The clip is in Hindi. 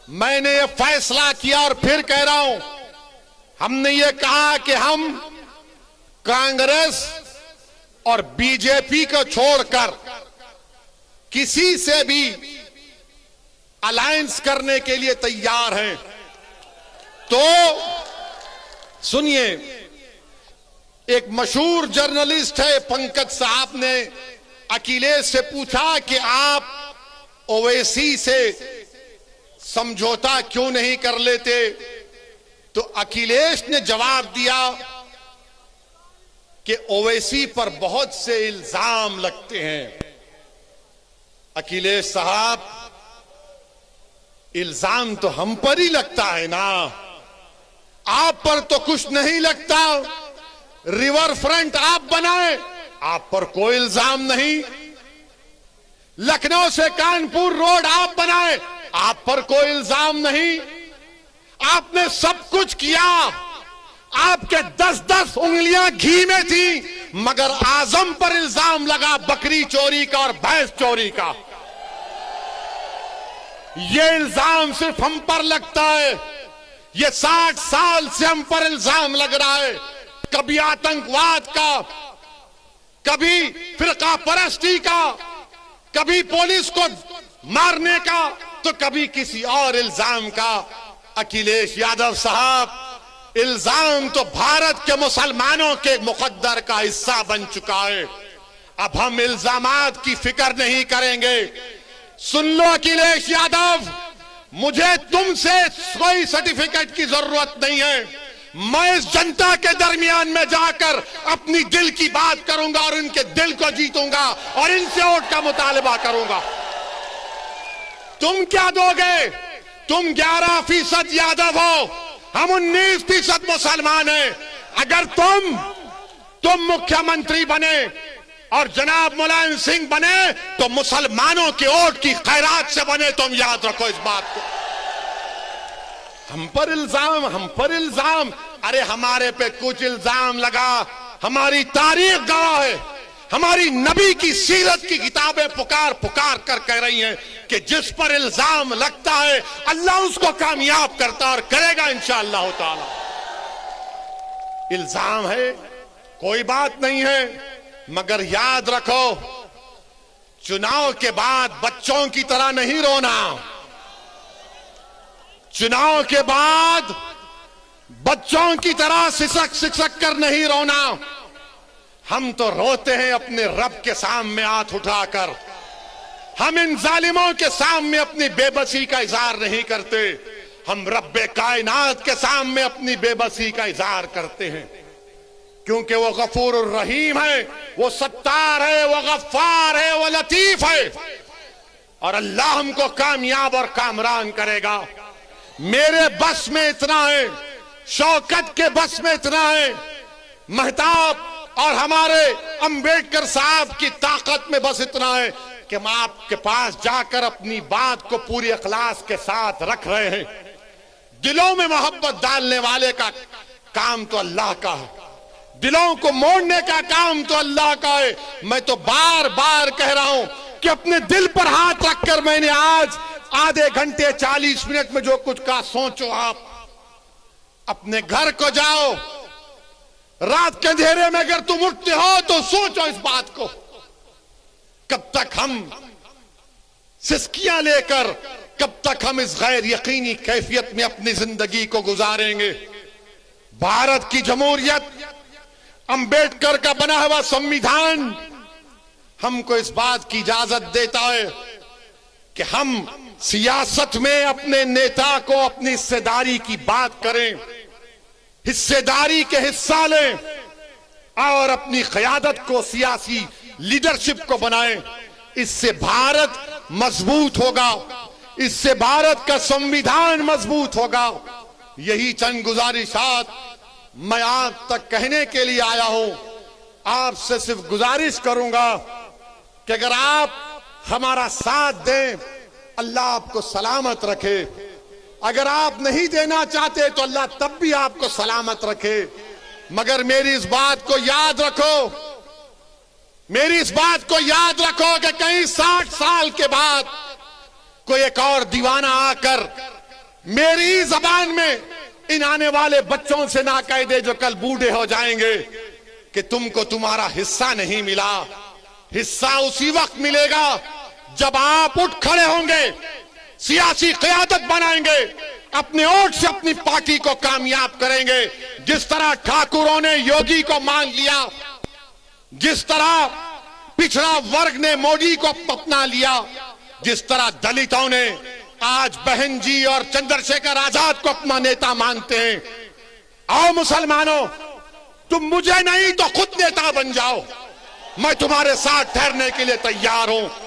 मैंने ये फैसला किया और फिर कह रहा हूं, हमने ये कहा कि हम कांग्रेस और बीजेपी को छोड़कर किसी से भी अलायंस करने के लिए तैयार हैं। तो सुनिए, एक मशहूर जर्नलिस्ट है पंकज साहब ने अखिलेश से पूछा कि आप ओवैसी से समझौता क्यों नहीं कर लेते, तो अखिलेश ने जवाब दिया कि ओवैसी पर बहुत से इल्जाम लगते हैं। अखिलेश साहब, इल्जाम तो हम पर ही लगता है ना, आप पर तो कुछ नहीं लगता। रिवर फ्रंट आप बनाए, आप पर कोई इल्जाम नहीं। लखनऊ से कानपुर रोड आप बनाए, आप पर कोई इल्जाम नहीं। आपने सब कुछ किया, आपके 10-10 उंगलियां घी में थी, मगर आजम पर इल्जाम लगा बकरी चोरी का और भैंस चोरी का। ये इल्जाम सिर्फ हम पर लगता है। ये 60 साल से हम पर इल्जाम लग रहा है, कभी आतंकवाद का, कभी फिरका परस्ती का, कभी पुलिस को मारने का, तो कभी किसी और इल्जाम का। अखिलेश यादव साहब, इल्जाम तो भारत के मुसलमानों के मुकद्दर का हिस्सा बन चुका है। अब हम इल्जामात की फिक्र नहीं करेंगे। सुन लो अखिलेश यादव, मुझे तुमसे कोई सर्टिफिकेट की जरूरत नहीं है। मैं इस जनता के दरमियान में जाकर अपनी दिल की बात करूंगा और इनके दिल को जीतूंगा और इनसे वोट का मुतालबा करूंगा। तुम क्या दोगे? तुम 11% यादव हो, हम 19% मुसलमान हैं। अगर तुम मुख्यमंत्री बने और जनाब मुलायम सिंह बने तो मुसलमानों के वोट की खैरात से बने। तुम याद रखो इस बात को। हम पर इल्जाम, अरे हमारे पे कुछ इल्जाम लगा, हमारी तारीख गवाह है, हमारी नबी की सीरत की किताबें पुकार कर कह रही हैं कि जिस पर इल्जाम लगता है अल्लाह उसको कामयाब करता और करेगा इंशाअल्लाह ताला। इल्जाम है, कोई बात नहीं है, मगर याद रखो, चुनाव के बाद बच्चों की तरह नहीं रोना। चुनाव के बाद बच्चों की तरह सिसक कर नहीं रोना। हम तो रोते हैं अपने रब के सामने हाथ उठाकर। हम इन जालिमों के सामने अपनी बेबसी का इजहार नहीं करते, हम रब्बे कायनात के सामने अपनी बेबसी का इजहार करते हैं, क्योंकि वो गफूर रहीम है, वो सत्तार है, वो गफ्फार है, वो लतीफ है, और अल्लाह हमको कामयाब और कामरान करेगा। मेरे बस में इतना है, शौकत के बस में इतना है, महताब और हमारे अंबेडकर साहब की ताकत में बस इतना है कि हम आपके पास जाकर अपनी बात को पूरी इखलास के साथ रख रहे हैं। दिलों में मोहब्बत डालने वाले का काम तो अल्लाह का है, दिलों को मोड़ने का काम तो अल्लाह का है। मैं तो बार बार कह रहा हूं कि अपने दिल पर हाथ रखकर मैंने आज आधे घंटे 40 मिनट में जो कुछ कहा, सोचो आप। अपने घर को जाओ, रात के अंधेरे में अगर तुम उठते हो तो सोचो इस बात को, कब तक हम सिस्कियां लेकर, कब तक हम इस गैर यकीनी कैफियत में अपनी जिंदगी को गुजारेंगे। भारत की जमहूरियत, अंबेडकर का बना हुआ संविधान हमको इस बात की इजाजत देता है कि हम सियासत में अपने नेता को अपनी हिस्सेदारी की बात करें, हिस्सेदारी के हिस्सा लें और अपनी क़यादत को, सियासी लीडरशिप को बनाएं। इससे भारत मजबूत होगा, इससे भारत का संविधान मजबूत होगा। यही चंद गुजारिशात मैं आज तक कहने के लिए आया हूं। आपसे सिर्फ गुजारिश करूंगा कि अगर आप हमारा साथ दें, अल्लाह आपको सलामत रखे। अगर आप नहीं देना चाहते तो अल्लाह तब भी आपको सलामत रखे। मगर मेरी इस बात को याद रखो, मेरी इस बात को याद रखो कि कहीं 60 साल के बाद कोई एक और दीवाना आकर मेरी जबान में इन आने वाले बच्चों से ना कह दे जो कल बूढ़े हो जाएंगे कि तुमको तुम्हारा हिस्सा नहीं मिला। हिस्सा उसी वक्त मिलेगा जब आप उठ खड़े होंगे, सियासी क़यादत बनाएंगे, अपने वोट से अपनी पार्टी को कामयाब करेंगे। जिस तरह ठाकुरों ने योगी को मान लिया, जिस तरह पिछड़ा वर्ग ने मोदी को अपना लिया, जिस तरह दलितों ने आज बहन जी और चंद्रशेखर आजाद को अपना नेता मानते हैं। आओ मुसलमानों, तुम मुझे नहीं तो खुद नेता बन जाओ। मैं तुम्हारे साथ ठहरने के लिए तैयार हूं।